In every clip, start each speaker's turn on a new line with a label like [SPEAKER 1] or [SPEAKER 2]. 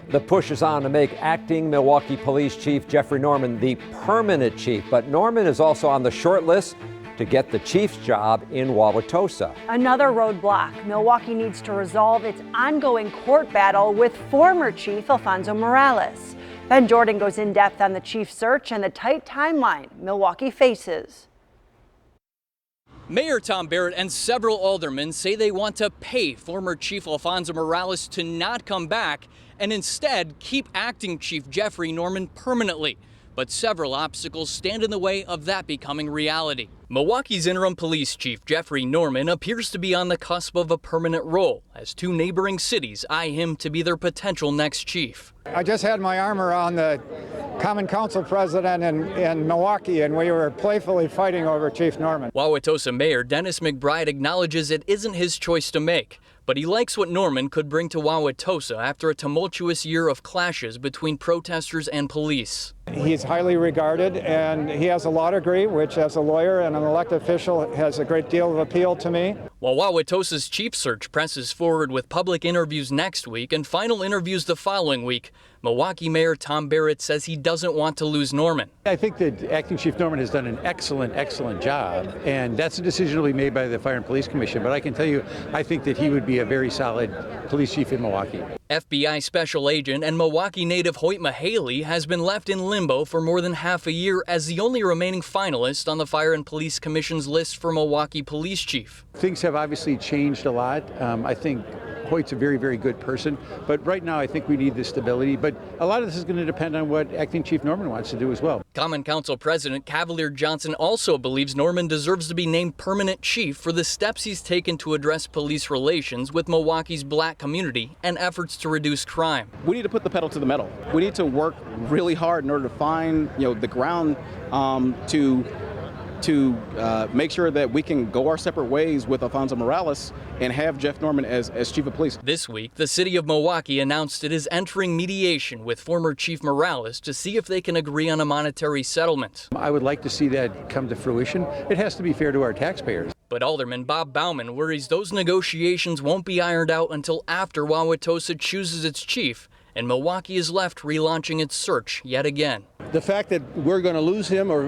[SPEAKER 1] The push is on to make acting Milwaukee Police Chief Jeffrey Norman the permanent chief, but Norman is also on the short list to get the chief's job in Wauwatosa.
[SPEAKER 2] Another roadblock. Milwaukee needs to resolve its ongoing court battle with former Chief Alfonso Morales. Ben Jordan goes in depth on the chief search and the tight timeline Milwaukee faces.
[SPEAKER 3] Mayor Tom Barrett and several aldermen say they want to pay former Chief Alfonso Morales to not come back and instead keep acting Chief Jeffrey Norman permanently. But several obstacles stand in the way of that becoming reality. Milwaukee's interim police chief Jeffrey Norman appears to be on the cusp of a permanent role as two neighboring cities eye him to be their potential next chief.
[SPEAKER 4] I just had my arm around the Common Council president in Milwaukee, and we were playfully fighting over Chief Norman.
[SPEAKER 3] Wauwatosa Mayor Dennis McBride acknowledges it isn't his choice to make, but he likes what Norman could bring to Wauwatosa after a tumultuous year of clashes between protesters and police.
[SPEAKER 4] He's highly regarded, and he has a law degree, which as a lawyer and an elected official has a great deal of appeal to me.
[SPEAKER 3] While Wauwatosa's chief search presses forward with public interviews next week and final interviews the following week, Milwaukee Mayor Tom Barrett says he doesn't want to lose Norman.
[SPEAKER 5] I think that Acting Chief Norman has done an excellent job, and that's a decision to be made by the Fire and Police Commission. But I can tell you, I think that he would be a very solid police chief in Milwaukee.
[SPEAKER 3] FBI special agent and Milwaukee native Hoyt Mahaley has been left in limbo for more than half a year as the only remaining finalist on the Fire and Police Commission's list for Milwaukee Police Chief.
[SPEAKER 5] Things have obviously changed a lot. I think Hoyt's a very good person, but right now I think we need the stability. But a lot of this is going to depend on what Acting Chief Norman wants to do as well.
[SPEAKER 3] Common Council President CAVALIER Johnson also believes Norman deserves to be named permanent chief for the steps he's taken to address police relations with Milwaukee's black community and efforts to reduce crime.
[SPEAKER 6] We need to put the pedal to the metal. We need to work really hard in order to find, the ground to make sure that we can go our separate ways with Alfonso Morales and have Jeff Norman as chief of police.
[SPEAKER 3] This week, the city of Milwaukee announced it is entering mediation with former Chief Morales to see if they can agree on a monetary settlement.
[SPEAKER 5] I would like to see that come to fruition. It has to be fair to our taxpayers.
[SPEAKER 3] But Alderman Bob Bauman worries those negotiations won't be ironed out until after Wauwatosa chooses its chief, and Milwaukee is left relaunching its search yet again.
[SPEAKER 7] The fact that we're going to lose him or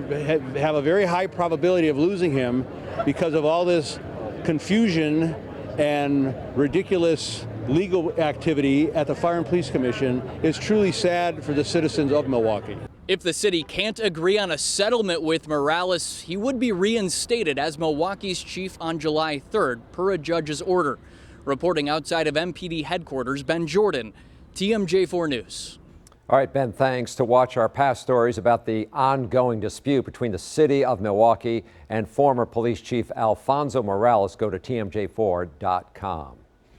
[SPEAKER 7] have a very high probability of losing him because of all this confusion and ridiculous legal activity at the Fire and Police Commission is truly sad for the citizens of Milwaukee.
[SPEAKER 3] If the city can't agree on a settlement with Morales, he would be reinstated as Milwaukee's chief on July 3rd per a judge's order. Reporting outside of MPD headquarters, Ben Jordan, TMJ4 News.
[SPEAKER 1] All right, Ben, thanks. To watch our past stories about the ongoing dispute between the city of Milwaukee and former police chief Alfonso Morales, go to TMJ4.com.